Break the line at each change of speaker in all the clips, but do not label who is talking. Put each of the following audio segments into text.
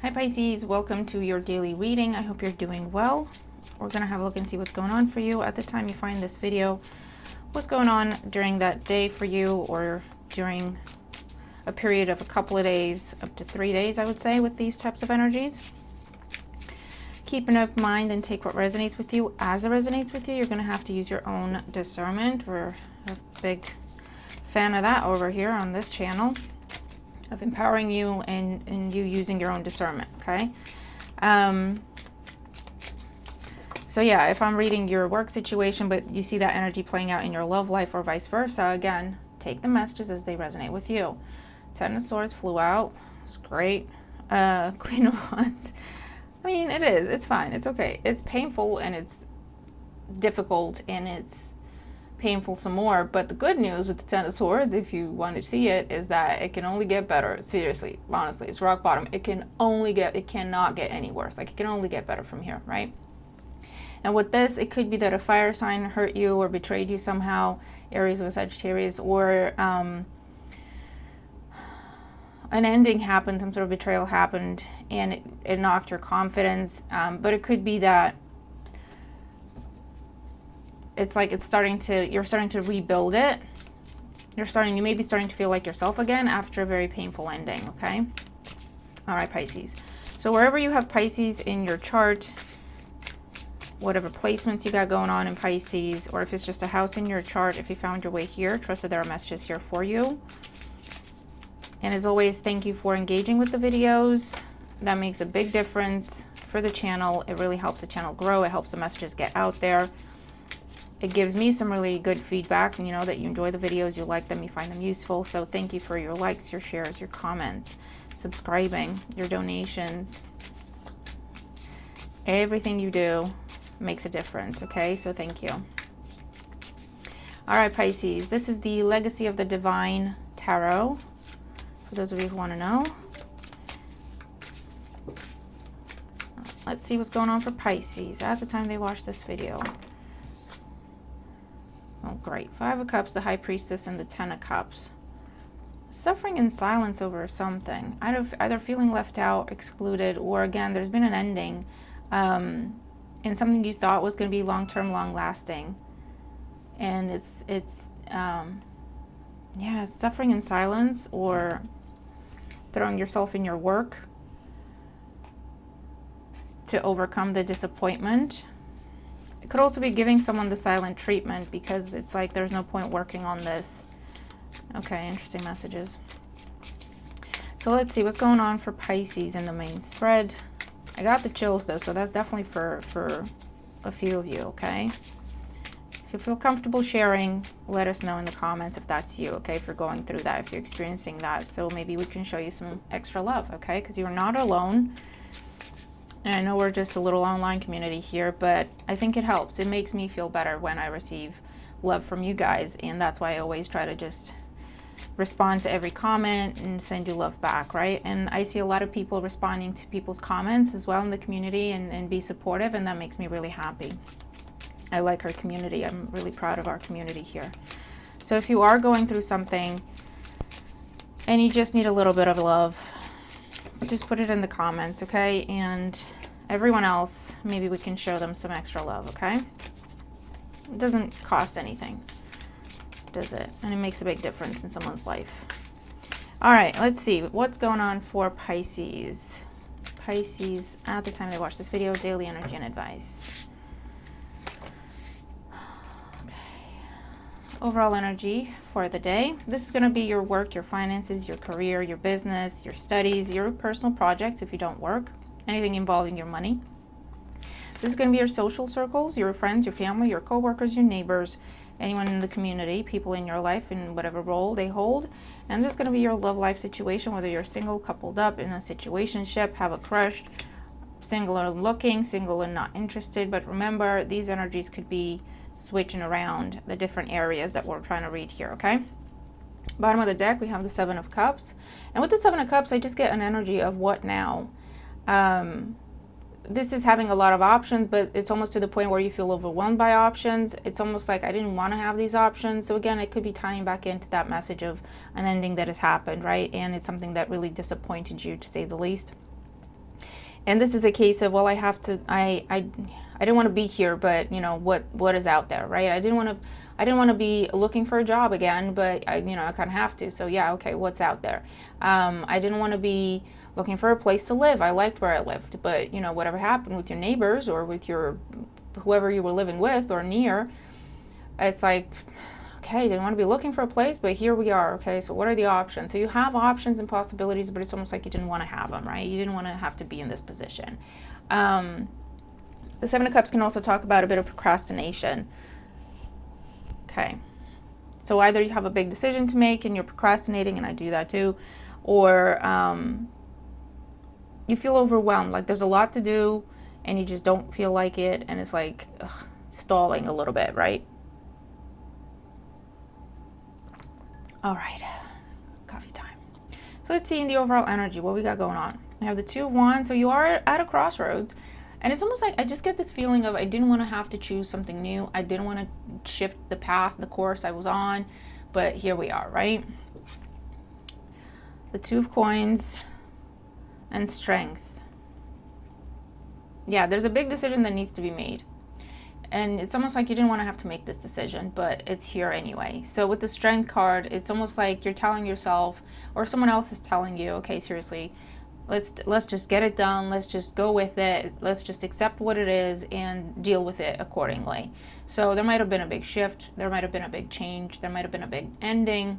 Hi Pisces, welcome to your daily reading. I hope you're doing well. We're going to have a look and see what's going on for you at the time you find this video. What's going on during that day for you, or during a period of a couple of days, up to 3 days, I would say, with these types of energies. Keep an open mind and take what resonates with you. As it resonates with you, you're going to have to use your own discernment. We're a big fan of that over here on this channel, of empowering you and you using your own discernment, okay? So yeah, if I'm reading your work situation, but you see that energy playing out in your love life or vice versa, again, take the messages as they resonate with you. Ten of Swords flew out. It's great. Queen of Wands. I mean, it is. It's fine. It's okay. It's painful and it's difficult and it's painful some more, but the good news with the Ten of Swords, if you want to see it, is that it can only get better. Seriously, honestly, it's rock bottom. It cannot get any worse. Like, it can only get better from here, right? And with this, it could be that a fire sign hurt you or betrayed you somehow, Aries or Sagittarius, or an ending happened, some sort of betrayal happened, and it knocked your confidence. But it could be that it's like you're starting to rebuild it. You may be starting to feel like yourself again after a very painful ending, okay? All right, Pisces. So wherever you have Pisces in your chart, whatever placements you got going on in Pisces, or if it's just a house in your chart, if you found your way here, trust that there are messages here for you. And as always, thank you for engaging with the videos. That makes a big difference for the channel. It really helps the channel grow. It helps the messages get out there. It gives me some really good feedback, and you know that you enjoy the videos, you like them, you find them useful. So thank you for your likes, your shares, your comments, subscribing, your donations. Everything you do makes a difference, okay? So thank you. All right, Pisces, this is the Legacy of the Divine Tarot, for those of you who want to know. Let's see what's going on for Pisces at the time they watch this video. Oh, great. Five of Cups, the High Priestess, and the Ten of Cups. Suffering in silence over something. Either feeling left out, excluded, or again, there's been an ending in something you thought was going to be long-term, long-lasting. And it's suffering in silence, or throwing yourself in your work to overcome the disappointment. It could also be giving someone the silent treatment, because it's like there's no point working on this. Okay, interesting messages. So let's see what's going on for Pisces in the main spread. I got the chills though, so that's definitely for a few of you, okay? If you feel comfortable sharing, let us know in the comments if that's you, okay? If you're going through that, if you're experiencing that. So maybe we can show you some extra love, okay? Because you're not alone. And I know we're just a little online community here, but I think it helps. It makes me feel better when I receive love from you guys, and that's why I always try to just respond to every comment and send you love back, right? And I see a lot of people responding to people's comments as well in the community and be supportive, and that makes me really happy. I like our community. I'm really proud of our community here. So if you are going through something and you just need a little bit of love, just put it in the comments, okay? And everyone else, maybe we can show them some extra love, okay? It doesn't cost anything, does it? And it makes a big difference in someone's life. All right, let's see what's going on for Pisces. Pisces, at the time they watch this video, daily energy and advice. Overall energy for the day. This is going to be your work, your finances, your career, your business, your studies, your personal projects if you don't work, anything involving your money. This is going to be your social circles, your friends, your family, your co-workers, your neighbors, anyone in the community, people in your life in whatever role they hold. And this is going to be your love life situation, whether you're single, coupled up, in a situationship, have a crush, single or looking, single and not interested. But remember, these energies could be switching around the different areas that we're trying to read here, okay? Bottom of the deck, we have the Seven of Cups. And with the Seven of Cups, I just get an energy of what now? This is having a lot of options, but it's almost to the point where you feel overwhelmed by options. It's almost like I didn't want to have these options. So again, it could be tying back into that message of an ending that has happened, right? And it's something that really disappointed you, to say the least. And this is a case of, well, I have to, I didn't want to be here, but you know, what is out there, right? I didn't want to be looking for a job again, but I kind of have to. So yeah, okay, what's out there? I didn't want to be looking for a place to live. I liked where I lived, but you know, whatever happened with your neighbors or with your whoever you were living with or near, it's like, okay, didn't want to be looking for a place, but here we are. Okay, so what are the options? So you have options and possibilities, but it's almost like you didn't want to have them, right? You didn't want to have to be in this position. The Seven of Cups can also talk about a bit of procrastination. Okay, so either you have a big decision to make and you're procrastinating, and I do that too, or you feel overwhelmed, like there's a lot to do and you just don't feel like it, and it's like stalling a little bit, right? All right, coffee time. So let's see in the overall energy what we got going on. We have the Two of Wands, so you are at a crossroads, and it's almost like I just get this feeling of I didn't want to have to choose something new. I didn't want to shift the path, the course I was on, but here we are, right? The Two of Coins and Strength. Yeah, there's a big decision that needs to be made. And it's almost like you didn't want to have to make this decision, but it's here anyway. So with the Strength card, it's almost like you're telling yourself, or someone else is telling you, okay, seriously, let's just get it done. Let's just go with it. Let's just accept what it is and deal with it accordingly. So there might have been a big shift. There might have been a big change. There might have been a big ending,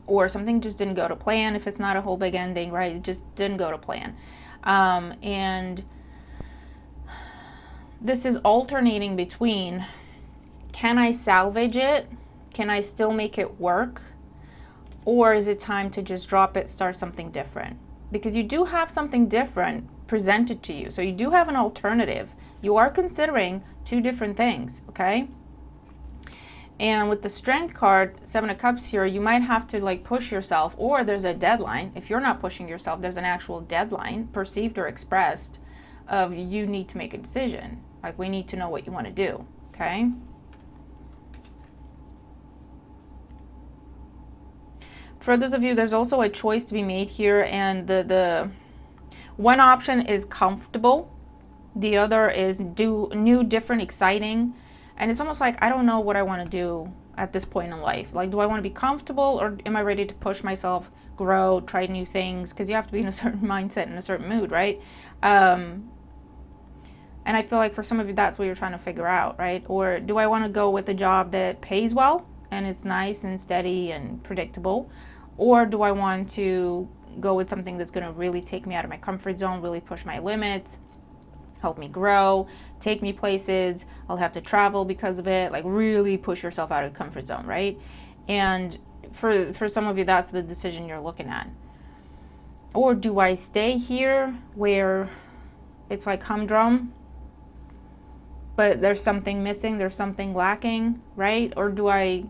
or something just didn't go to plan. If it's not a whole big ending, right? It just didn't go to plan. And this is alternating between, can I salvage it? Can I still make it work? Or is it time to just drop it, start something different? Because you do have something different presented to you. So you do have an alternative. You are considering two different things, okay? And with the Strength card, Seven of Cups here, you might have to like push yourself, or there's a deadline. If you're not pushing yourself, there's an actual deadline, perceived or expressed, of you need to make a decision. Like, we need to know what you want to do, okay? For those of you, there's also a choice to be made here, and the one option is comfortable. The other is do new, different, exciting. And it's almost like, I don't know what I want to do at this point in life. Like, do I want to be comfortable, or am I ready to push myself, grow, try new things? Because you have to be in a certain mindset and a certain mood, right? And I feel like for some of you, that's what you're trying to figure out, right? Or do I want to go with a job that pays well and it's nice and steady and predictable? Or do I want to go with something that's going to really take me out of my comfort zone, really push my limits, help me grow, take me places, I'll have to travel because of it, like really push yourself out of the comfort zone, right? And for some of you, that's the decision you're looking at. Or do I stay here where it's like humdrum, but there's something missing, there's something lacking, right? Or do I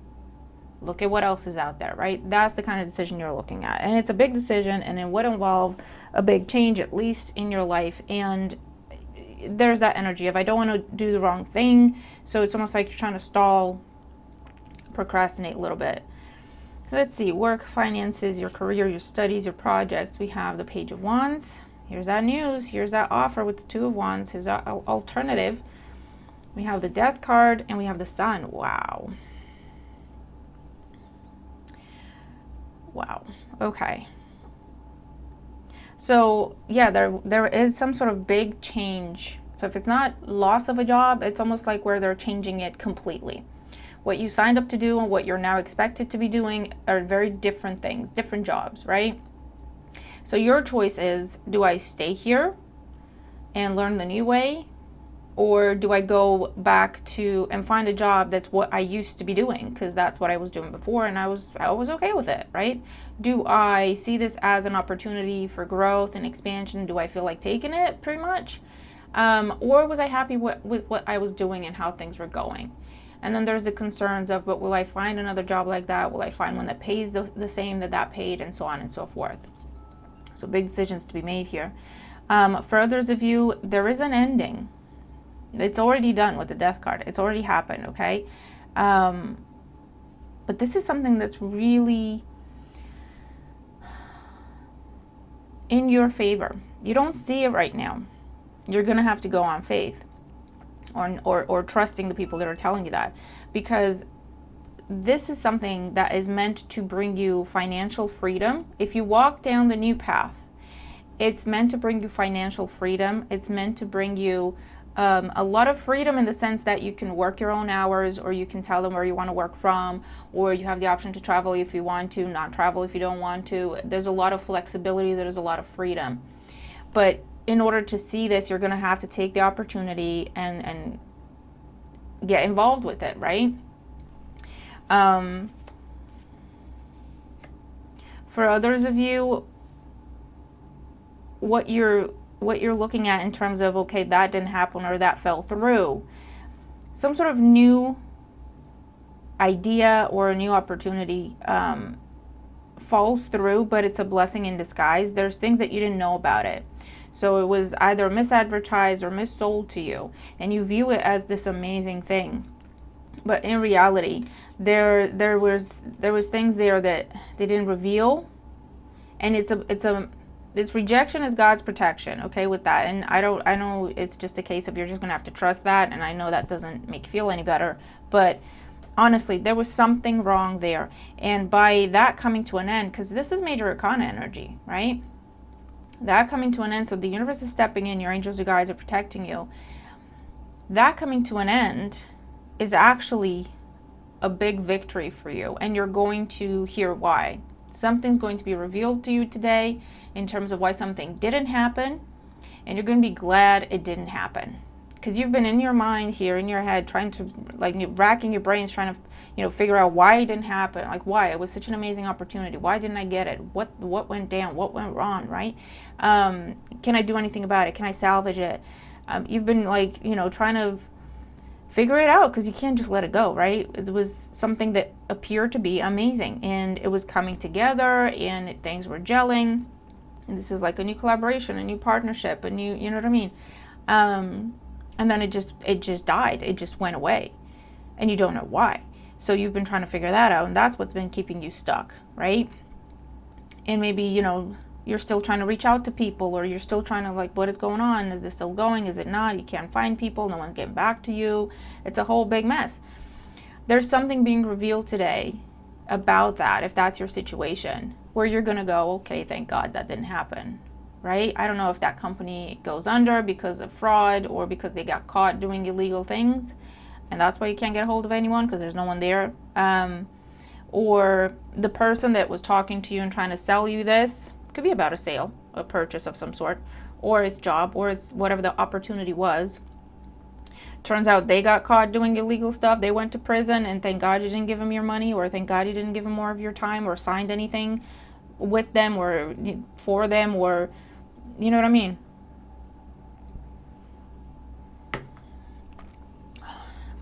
look at what else is out there, right? That's the kind of decision you're looking at. And it's a big decision, and it would involve a big change, at least in your life. And there's that energy of, I don't want to do the wrong thing. So it's almost like you're trying to stall, procrastinate a little bit. So let's see, work, finances, your career, your studies, your projects. We have the Page of Wands. Here's that news. Here's that offer with the Two of Wands. Here's our alternative. We have the Death card, and we have the Sun. Wow. Wow. Okay. So yeah, there is some sort of big change. So if it's not loss of a job, it's almost like where they're changing it completely. What you signed up to do and what you're now expected to be doing are very different things, different jobs, right? So your choice is, do I stay here and learn the new way? Or do I go back to and find a job that's what I used to be doing, because that's what I was doing before and I was okay with it, right? Do I see this as an opportunity for growth and expansion? Do I feel like taking it, pretty much? Or was I happy with what I was doing and how things were going? And then there's the concerns of, but will I find another job like that? Will I find one that pays the same that paid, and so on and so forth? So big decisions to be made here. For others of you, there is an ending. It's already done with the Death card. It's already happened, okay? But this is something that's really in your favor. You don't see it right now. You're going to have to go on faith or trusting the people that are telling you that, because this is something that is meant to bring you financial freedom. If you walk down the new path, it's meant to bring you financial freedom. It's meant to bring you a lot of freedom in the sense that you can work your own hours, or you can tell them where you want to work from, or you have the option to travel if you want to, not travel if you don't want to. There's a lot of flexibility. There's a lot of freedom. But in order to see this, you're going to have to take the opportunity and get involved with it, right? For others of you, what you're looking at in terms of, okay, that didn't happen or that fell through, some sort of new idea or a new opportunity falls through, but it's a blessing in disguise. There's things that you didn't know about it. So it was either misadvertised or missold to you, and you view it as this amazing thing. But in reality, there was things there that they didn't reveal, and it's rejection is God's protection, okay, with that. And I know it's just a case of you're just gonna have to trust that, and I know that doesn't make you feel any better, but honestly, there was something wrong there. And by that coming to an end, because this is major arcana energy, right? That coming to an end, so the universe is stepping in, your angels or guides are protecting you. That coming to an end is actually a big victory for you, and you're going to hear why. Something's going to be revealed to you today in terms of why something didn't happen, and you're going to be glad it didn't happen, because you've been in your mind here, in your head, trying to, like, racking your brains, trying to, figure out why it didn't happen, like why it was such an amazing opportunity, why didn't I get it, what went down, what went wrong, right? Can I do anything about it? Can I salvage it? You've been trying to figure it out, because you can't just let it go, right? It was something that appeared to be amazing, and it was coming together, and things were gelling, and this is like a new collaboration, a new partnership, a new, you know what I mean? And then it just died. It just went away, and you don't know why. So you've been trying to figure that out, and that's what's been keeping you stuck, right? And maybe, you're still trying to reach out to people, or you're still trying to, what is going on? Is this still going? Is it not? You can't find people. No one's getting back to you. It's a whole big mess. There's something being revealed today about that, if that's your situation, where you're going to go, okay, thank God that didn't happen, right? I don't know if that company goes under because of fraud or because they got caught doing illegal things, and that's why you can't get a hold of anyone, because there's no one there. Or the person that was talking to you and trying to sell you this, could be about a sale, a purchase of some sort, or it's job, or it's whatever the opportunity was. Turns out they got caught doing illegal stuff. They went to prison, and thank God you didn't give them your money, or thank God you didn't give them more of your time, or signed anything with them or for them, or you know what I mean?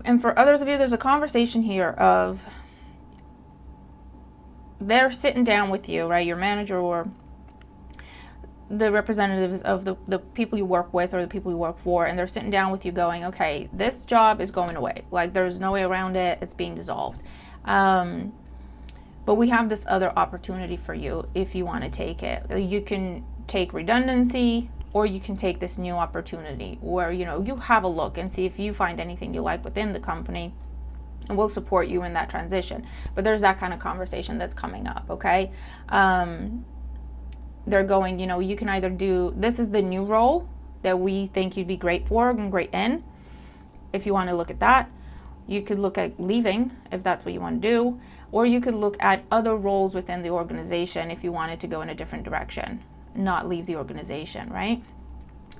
And for others of you, there's a conversation here of they're sitting down with you, right? Your manager or the representatives of the people you work with or the people you work for, and they're sitting down with you going, okay, this job is going away. Like, there's no way around it. It's being dissolved. But we have this other opportunity for you if you want to take it. You can take redundancy, or you can take this new opportunity where, you have a look and see if you find anything you like within the company, and we'll support you in that transition. But there's that kind of conversation that's coming up, okay? They're going, you can either do, this is the new role that we think you'd be great for and great in. If you want to look at that, you could look at leaving if that's what you want to do, or you could look at other roles within the organization if you wanted to go in a different direction, not leave the organization, right?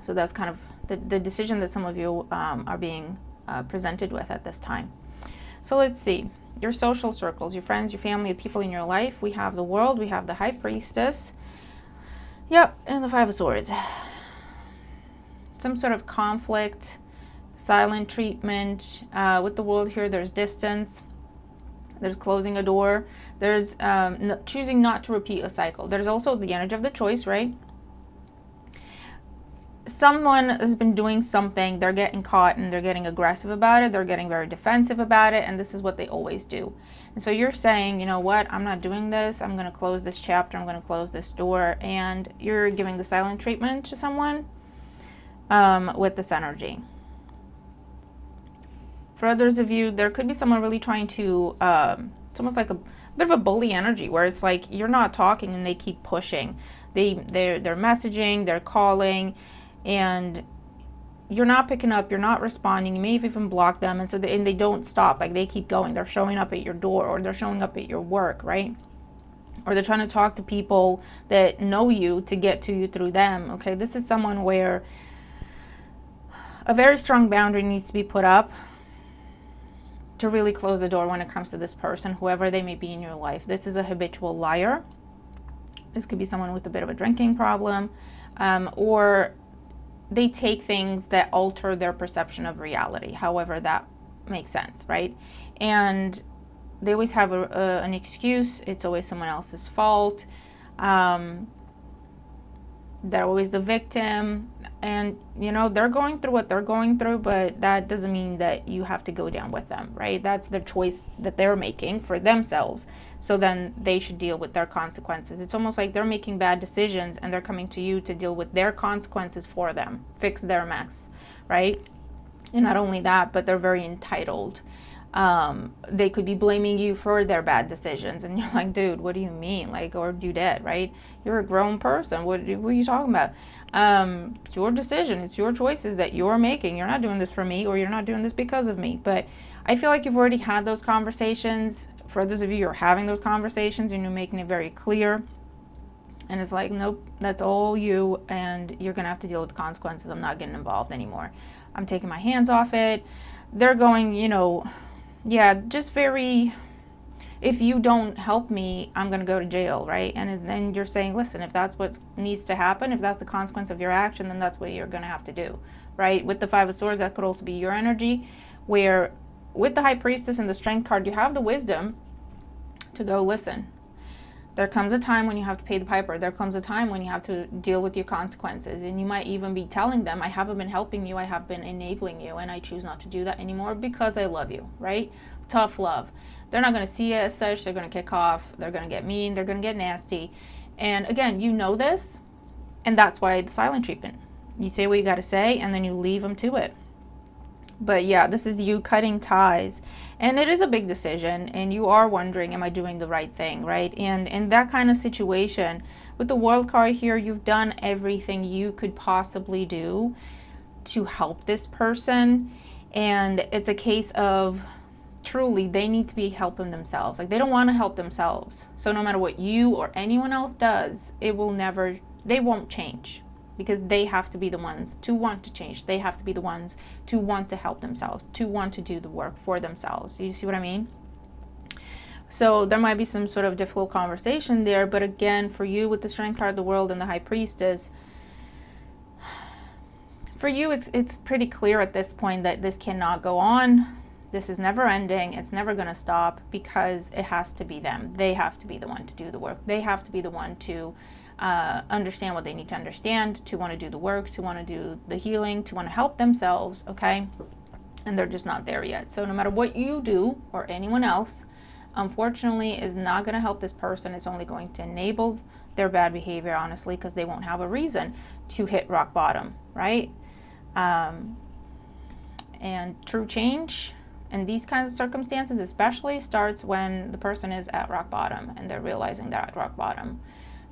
So that's kind of the decision that some of you are being presented with at this time. So let's see, your social circles, your friends, your family, the people in your life. We have the World, we have the High Priestess. Yep, and the Five of Swords. Some sort of conflict, silent treatment. With the World here, there's distance. There's closing a door. There's choosing not to repeat a cycle. There's also the energy of the choice, right? someone has been doing something, they're getting caught and they're getting aggressive about it, they're getting very defensive about it, and this is what they always do. And so you're saying, you know what, I'm not doing this, I'm going to close this chapter, I'm going to close this door, and you're giving the silent treatment to someone with this energy. For others of you, there could be someone really trying to, it's almost like a bit of a bully energy, where it's like you're not talking and they keep pushing. They're messaging, they're calling, and you're not picking up, you're not responding. You may have even blocked them, and so they don't stop. Like, they keep going. They're showing up at your door, or they're showing up at your work, right? Or they're trying to talk to people that know you to get to you through them. Okay, this is someone where a very strong boundary needs to be put up to really close the door when it comes to this person, whoever they may be in your life. This is a habitual liar. This could be someone with a bit of a drinking problem, or they take things that alter their perception of reality, however that makes sense, right? And they always have an excuse. It's always someone else's fault. They're always the victim, and they're going through what they're going through, but that doesn't mean that you have to go down with them, right? That's the choice that they're making for themselves, so then they should deal with their consequences. It's almost like they're making bad decisions and they're coming to you to deal with their consequences for them, fix their mess, right? And not only that, but they're very entitled. They could be blaming you for their bad decisions, and you're like, dude, what do you mean? Like, or you did, right? You're a grown person. What are you talking about? It's your decision. It's your choices that you're making. You're not doing this for me, or you're not doing this because of me. But I feel like you've already had those conversations. For those of you who are having those conversations, and you're making it very clear. And it's like, nope, that's all you, and you're going to have to deal with the consequences. I'm not getting involved anymore. I'm taking my hands off it. They're going, yeah, just very, if you don't help me, I'm going to go to jail, right? And then you're saying, listen, if that's what needs to happen, if that's the consequence of your action, then that's what you're going to have to do, right? With the Five of Swords, that could also be your energy, where with the High Priestess and the Strength card, you have the wisdom to go, listen, there comes a time when you have to pay the piper. There comes a time when you have to deal with your consequences. And you might even be telling them, I haven't been helping you, I have been enabling you, and I choose not to do that anymore because I love you, right? Tough love. They're not going to see it as such. They're going to kick off. They're going to get mean. They're going to get nasty. And again, you know this, and that's why the silent treatment. You say what you got to say, and then you leave them to it. But yeah, this is you cutting ties, and it is a big decision, and you are wondering, am I doing the right thing, right? And in that kind of situation, with the World card here, you've done everything you could possibly do to help this person, and it's a case of truly they need to be helping themselves. Like, they don't want to help themselves, so no matter what you or anyone else does, they won't change. Because they have to be the ones to want to change. They have to be the ones to want to help themselves, to want to do the work for themselves. You see what I mean? So there might be some sort of difficult conversation there. But again, for you with the Strength card, the World, and the High Priestess, for you, it's pretty clear at this point that this cannot go on. This is never ending. It's never going to stop, because it has to be them. They have to be the one to do the work. They have to be the one to understand what they need to understand, to want to do the work, to want to do the healing, to want to help themselves, okay? And they're just not there yet. So no matter what you do, or anyone else, unfortunately, is not going to help this person. It's only going to enable their bad behavior, honestly, because they won't have a reason to hit rock bottom, right? And true change in these kinds of circumstances especially starts when the person is at rock bottom and they're realizing they're at rock bottom.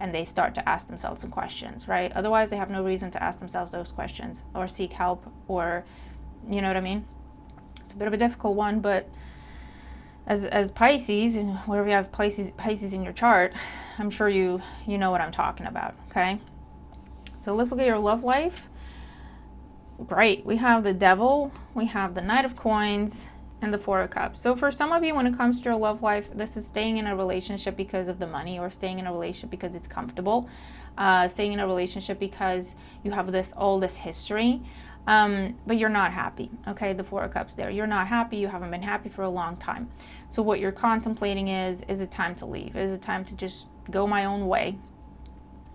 And they start to ask themselves some questions, right? Otherwise, they have no reason to ask themselves those questions or seek help, or, you know what I mean? It's a bit of a difficult one, but as Pisces, and wherever you have Pisces in your chart, I'm sure you know what I'm talking about, okay? So let's look at your love life. Great. We have the Devil, we have the Knight of Coins, and the Four of Cups. So for some of you, when it comes to your love life, this is staying in a relationship because of the money, or staying in a relationship because it's comfortable, staying in a relationship because you have all this history, but you're not happy, okay? The Four of Cups there. You're not happy. You haven't been happy for a long time. So what you're contemplating is it time to leave? Is it time to just go my own way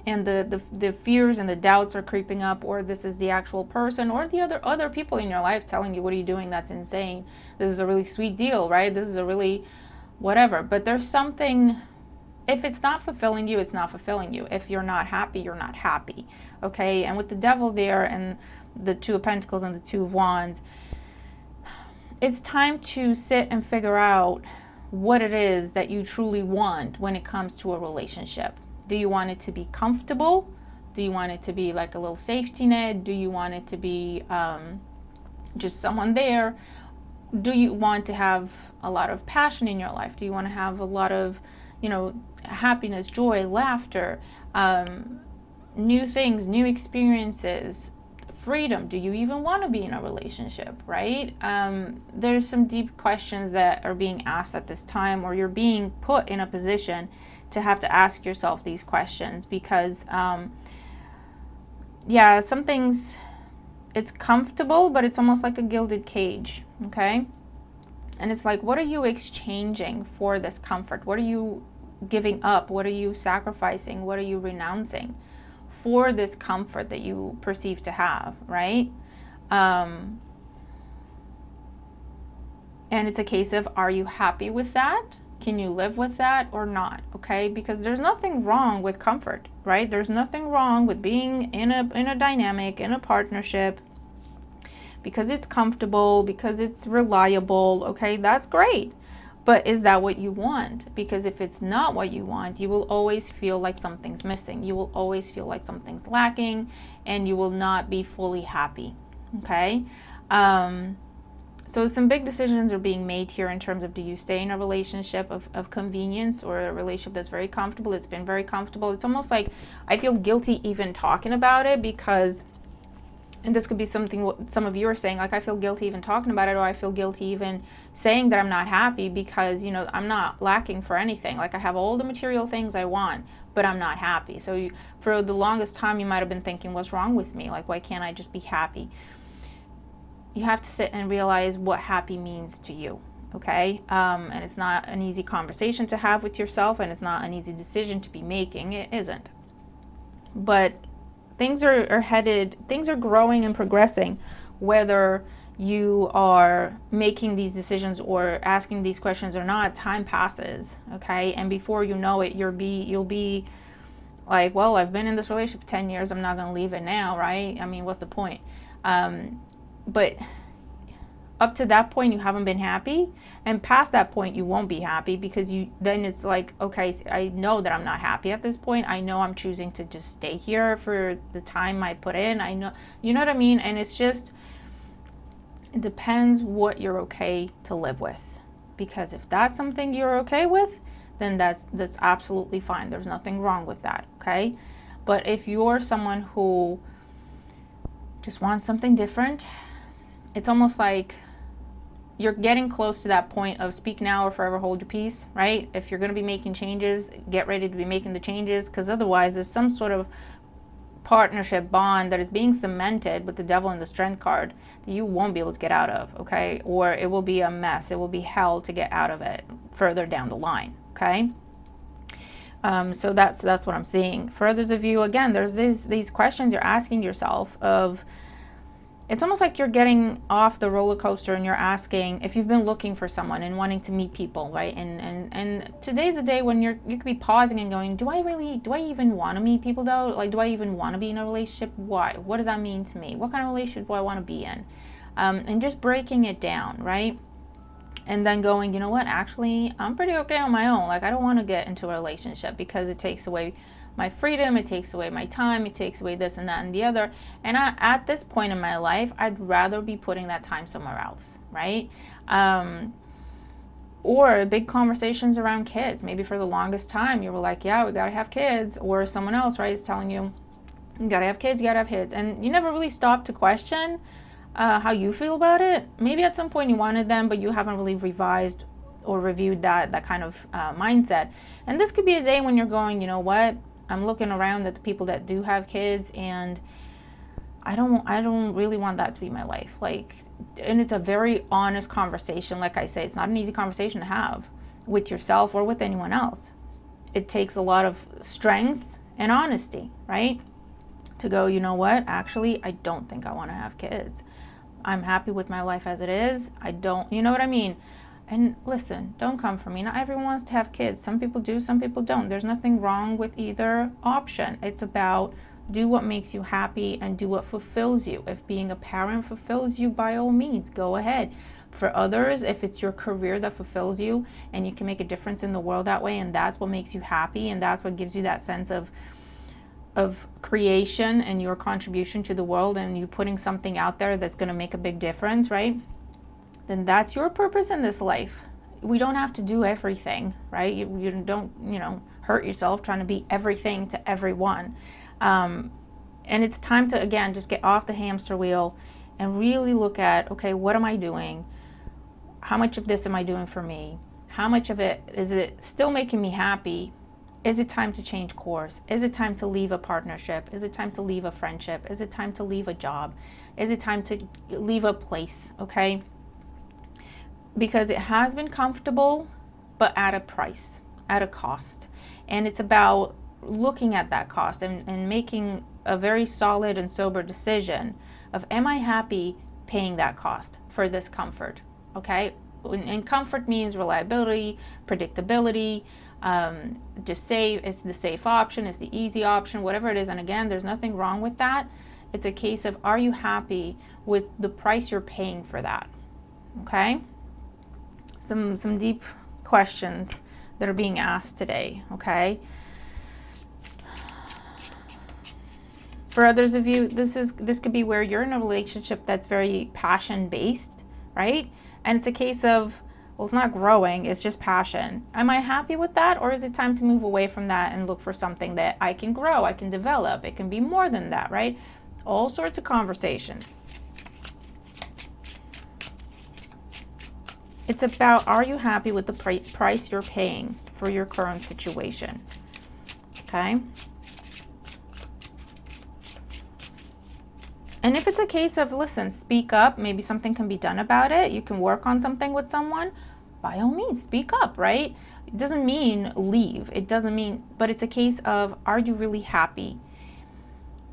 and the fears and the doubts are creeping up, or this is the actual person or the other people in your life telling you, what are you doing? That's insane. This is a really sweet deal, right? This is a really whatever. But there's something, if it's not fulfilling you, it's not fulfilling you. If you're not happy, you're not happy. Okay? And with the devil there and the Two of Pentacles and the Two of Wands, it's time to sit and figure out what it is that you truly want when it comes to a relationship. Do you want it to be comfortable? Do you want it to be like a little safety net? Do you want it to be just someone there? Do you want to have a lot of passion in your life? Do you want to have a lot of, happiness, joy, laughter, new things, new experiences, freedom? Do you even want to be in a relationship, right? There's some deep questions that are being asked at this time, or you're being put in a position to have to ask yourself these questions, because some things, it's comfortable, but it's almost like a gilded cage, okay? And it's like, what are you exchanging for this comfort? What are you giving up? What are you sacrificing? What are you renouncing for this comfort that you perceive to have, right? And it's a case of, are you happy with that? Can you live with that or not? Okay, because there's nothing wrong with comfort, right? There's nothing wrong with being in a dynamic, in a partnership, because it's comfortable, because it's reliable. Okay, that's great. But is that what you want? Because if it's not what you want, you will always feel like something's missing. You will always feel like something's lacking, and you will not be fully happy. Okay. So some big decisions are being made here in terms of, do you stay in a relationship of convenience, or a relationship that's very comfortable? It's been very comfortable. It's almost like I feel guilty even talking about it, because, and this could be something what some of you are saying, like, I feel guilty even talking about it, or I feel guilty even saying that I'm not happy because, I'm not lacking for anything. Like, I have all the material things I want, but I'm not happy. So for the longest time, you might have been thinking, what's wrong with me? Like, why can't I just be happy? You have to sit and realize what happy means to you, okay? And it's not an easy conversation to have with yourself, and it's not an easy decision to be making. It isn't. But things are headed, things are growing and progressing, whether you are making these decisions or asking these questions or not. Time passes, okay? And before you know it, you'll be like, well, I've been in this relationship for 10 years. I'm not going to leave it now, right? I mean, what's the point? But up to that point, you haven't been happy, and past that point, you won't be happy, because then it's like, okay, I know that I'm not happy at this point. I know I'm choosing to just stay here for the time I put in. I know, you know what I mean? And it's just, it depends what you're okay to live with, because if that's something you're okay with, then that's absolutely fine. There's nothing wrong with that, okay? But if you're someone who just wants something different, it's almost like you're getting close to that point of speak now or forever hold your peace, right? If you're going to be making changes, get ready to be making the changes, because otherwise there's some sort of partnership bond that is being cemented with the Devil and the Strength card that you won't be able to get out of, okay? Or it will be a mess. It will be hell to get out of it further down the line, okay? So that's what I'm seeing. For others of you, again, there's these questions you're asking yourself of, it's almost like you're getting off the roller coaster and you're asking, if you've been looking for someone and wanting to meet people, right? And today's a day when you could be pausing and going, do I even want to meet people though? Like, do I even want to be in a relationship? Why? What does that mean to me? What kind of relationship do I want to be in? And just breaking it down, right? And then going, you know what? Actually, I'm pretty okay on my own. Like, I don't want to get into a relationship because it takes away my freedom, it takes away my time, it takes away this and that and the other. And at this point in my life, I'd rather be putting that time somewhere else, right? Or big conversations around kids. Maybe for the longest time, you were like, yeah, we gotta have kids. Or someone else, right, is telling you, you gotta have kids, you gotta have kids. And you never really stopped to question how you feel about it. Maybe at some point you wanted them, but you haven't really revised or reviewed that kind of mindset. And this could be a day when you're going, you know what? I'm looking around at the people that do have kids, and I don't really want that to be my life. Like, and it's a very honest conversation. Like I say, it's not an easy conversation to have with yourself or with anyone else. It takes a lot of strength and honesty, right? To go, you know what, actually, I don't think I want to have kids. I'm happy with my life as it is. I don't, you know what I mean? And listen, don't come for me. Not everyone wants to have kids. Some people do, some people don't. There's nothing wrong with either option. It's about do what makes you happy and do what fulfills you. If being a parent fulfills you, by all means, go ahead. For others, if it's your career that fulfills you and you can make a difference in the world that way, and that's what makes you happy, and that's what gives you that sense of creation and your contribution to the world, and you putting something out there that's going to make a big difference, right? Then that's your purpose in this life. We don't have to do everything, right? You don't, hurt yourself trying to be everything to everyone. And it's time to, again, just get off the hamster wheel and really look at, okay, what am I doing? How much of this am I doing for me? How much of it is it still making me happy? Is it time to change course? Is it time to leave a partnership? Is it time to leave a friendship? Is it time to leave a job? Is it time to leave a place, okay? Because it has been comfortable, but at a price, at a cost. And it's about looking at that cost and making a very solid and sober decision of, am I happy paying that cost for this comfort, okay? And comfort means reliability, predictability, just say it's the safe option, it's the easy option, whatever it is. And again, there's nothing wrong with that. It's a case of, are you happy with the price you're paying for that? Okay? Some deep questions that are being asked today, okay? For others of you, this could be where you're in a relationship that's very passion based, right? And it's a case of, well, it's not growing, it's just passion. Am I happy with that? Or is it time to move away from that and look for something that I can grow, I can develop? It can be more than that, right? All sorts of conversations. It's about, are you happy with the price you're paying for your current situation? Okay? And if it's a case of, listen, speak up, maybe something can be done about it, you can work on something with someone, by all means, speak up, right? It doesn't mean leave. It doesn't mean, but it's a case of, are you really happy?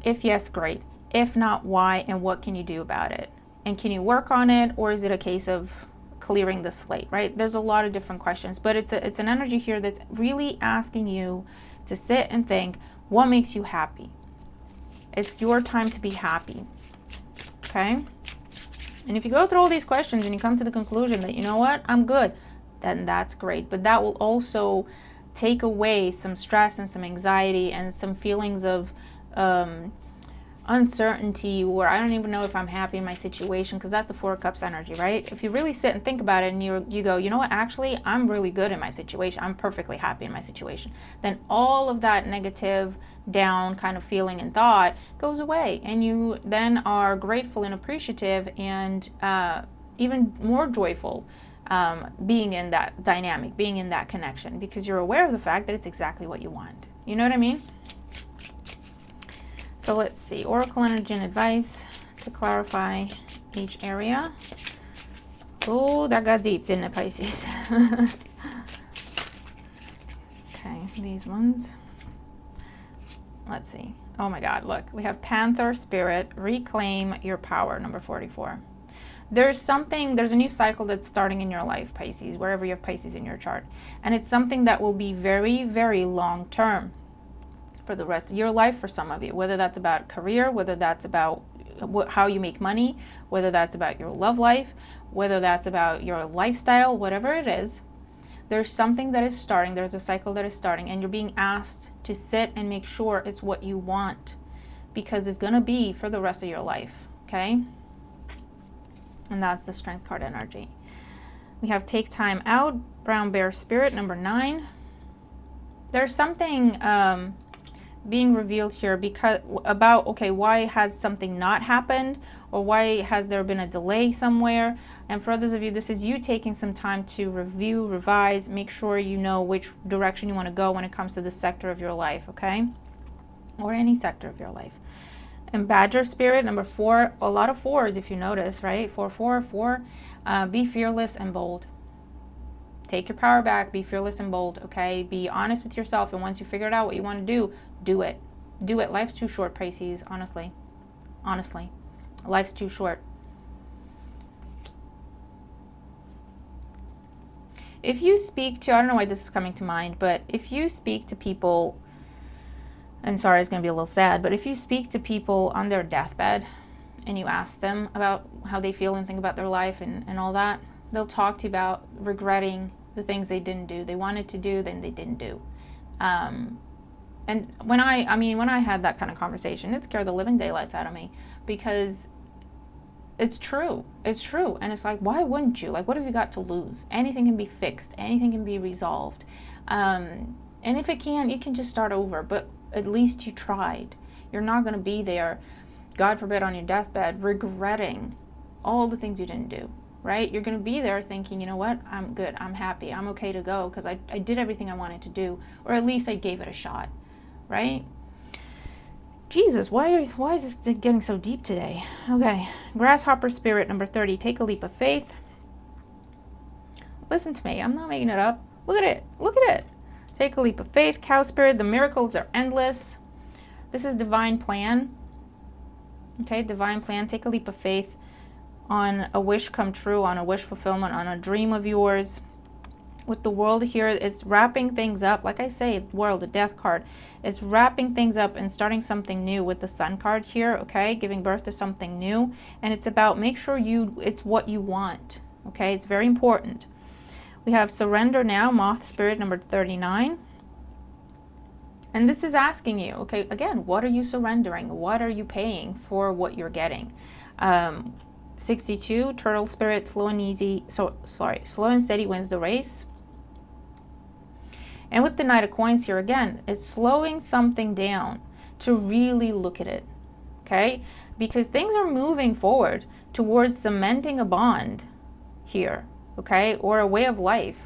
If yes, great. If not, why, and what can you do about it? And can you work on it, or is it a case of clearing the slate, right? There's a lot of different questions, but it's an energy here that's really asking you to sit and think, what makes you happy? It's your time to be happy. Okay? And if you go through all these questions and you come to the conclusion that, you know what, I'm good, then that's great. But that will also take away some stress and some anxiety and some feelings of uncertainty, where I don't even know if I'm happy in my situation, because that's the Four of Cups energy, right? If you really sit and think about it and you go, you know what, actually, I'm really good in my situation, I'm perfectly happy in my situation, then all of that negative, down kind of feeling and thought goes away, and you then are grateful and appreciative and even more joyful being in that dynamic, being in that connection, because you're aware of the fact that it's exactly what you want. You know what I mean? So let's see, Oracle energy and advice to clarify each area. Oh, that got deep, didn't it, Pisces? Okay, these ones. Let's see. Oh my God, look, we have Panther Spirit, reclaim your power, number 44. There's a new cycle that's starting in your life, Pisces, wherever you have Pisces in your chart. And it's something that will be very, very long term for the rest of your life for some of you, whether that's about career, whether that's about how you make money, whether that's about your love life, whether that's about your lifestyle, whatever it is. There's something that is starting, there's a cycle that is starting, and you're being asked to sit and make sure it's what you want, because it's going to be for the rest of your life, okay? And that's the Strength card energy. We have take time out, Brown Bear Spirit, number 9. There's something being revealed here about, okay, why has something not happened, or why has there been a delay somewhere? And for others of you, this is you taking some time to review, revise, make sure you know which direction you want to go when it comes to this sector of your life, okay? Or any sector of your life. And Badger Spirit, number 4, a lot of 4s if you notice, right? 4, 4, 4. Be fearless and bold. Take your power back. Be fearless and bold, okay? Be honest with yourself. And once you figure it out what you want to do it. Do it. Life's too short, Pisces, honestly. Honestly. Life's too short. If you speak to, I don't know why this is coming to mind, but if you speak to people, and sorry, it's going to be a little sad, but if you speak to people on their deathbed and you ask them about how they feel and think about their life and all that, they'll talk to you about regretting the things they didn't do. They wanted to do, then they didn't do. And when I had that kind of conversation, it scared the living daylights out of me, because it's true. It's true. And it's like, why wouldn't you? Like, what have you got to lose? Anything can be fixed. Anything can be resolved. And if it can't, you can just start over. But at least you tried. You're not going to be there, God forbid, on your deathbed, regretting all the things you didn't do, right? You're going to be there thinking, you know what? I'm good. I'm happy. I'm okay to go because I did everything I wanted to do. Or at least I gave it a shot, right? Jesus, why is this getting so deep today? Okay, grasshopper spirit number 30. Take a leap of faith. Listen to me. I'm not making it up. Look at it. Look at it. Take a leap of faith. Cow spirit. The miracles are endless. This is divine plan. Okay, divine plan. Take a leap of faith on a wish come true, on a wish fulfillment, on a dream of yours. With the world here, it's wrapping things up. Like I say, world, the death card. It's wrapping things up and starting something new with the sun card here, okay? Giving birth to something new. And it's about, make sure it's what you want, okay? It's very important. We have surrender now, moth spirit number 39. And this is asking you, okay, again, what are you surrendering? What are you paying for what you're getting? 62, turtle spirit, slow and steady wins the race. And with the Knight of Coins here, again, it's slowing something down to really look at it, okay? Because things are moving forward towards cementing a bond here, okay? Or a way of life.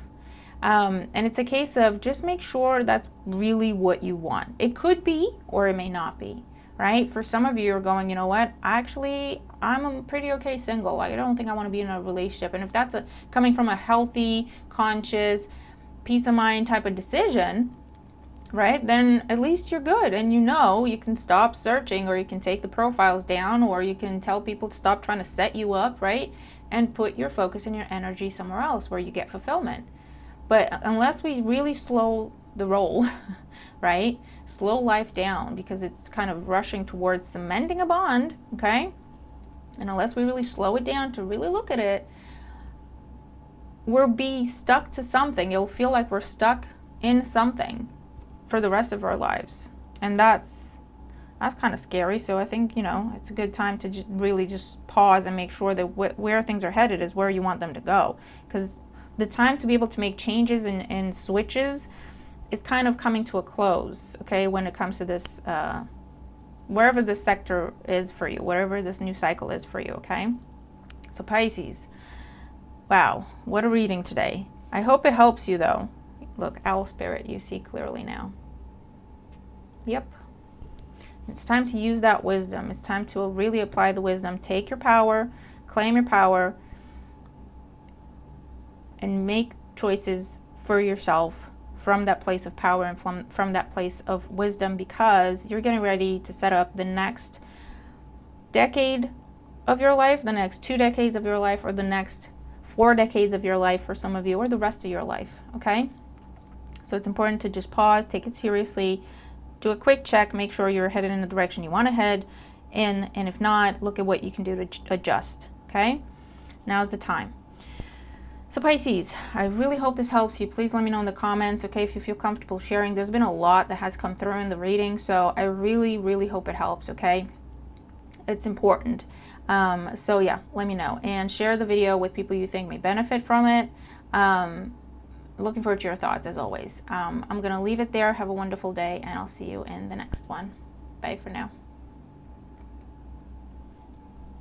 And it's a case of just make sure that's really what you want. It could be, or it may not be, right? For some of you, you're going, you know what? Actually, I'm pretty okay single. Like, I don't think I want to be in a relationship. And if that's coming from a healthy, conscious, peace of mind type of decision, right, then at least you're good. And you can stop searching, or you can take the profiles down, or you can tell people to stop trying to set you up, right, and put your focus and your energy somewhere else where you get fulfillment. But unless we really slow the roll, right, slow life down, because it's kind of rushing towards cementing a bond, okay, and unless we really slow it down to really look at it, we'll be stuck to something. You'll feel like we're stuck in something for the rest of our lives. And that's kind of scary. So I think, it's a good time to really just pause and make sure that where things are headed is where you want them to go. Because the time to be able to make changes and switches is kind of coming to a close, okay, when it comes to this, wherever this sector is for you, whatever this new cycle is for you, okay? So Pisces. Wow, what a reading today. I hope it helps you, though. Look, owl spirit, you see clearly now. Yep. It's time to use that wisdom. It's time to really apply the wisdom. Take your power, claim your power, and make choices for yourself from that place of power and from that place of wisdom, because you're getting ready to set up the next decade of your life, the next 2 decades of your life, or the next 4 decades of your life for some of you, or the rest of your life, okay? So it's important to just pause, take it seriously, do a quick check, make sure you're headed in the direction you want to head in, and if not, look at what you can do to adjust, okay? Now's the time. So Pisces, I really hope this helps you. Please let me know in the comments, okay, if you feel comfortable sharing. There's been a lot that has come through in the reading, so I really, really hope it helps, okay? It's important. So yeah, let me know, and share the video with people you think may benefit from it. Looking forward to your thoughts as always. I'm gonna leave it there. Have a wonderful day, and I'll see you in the next one. Bye for now.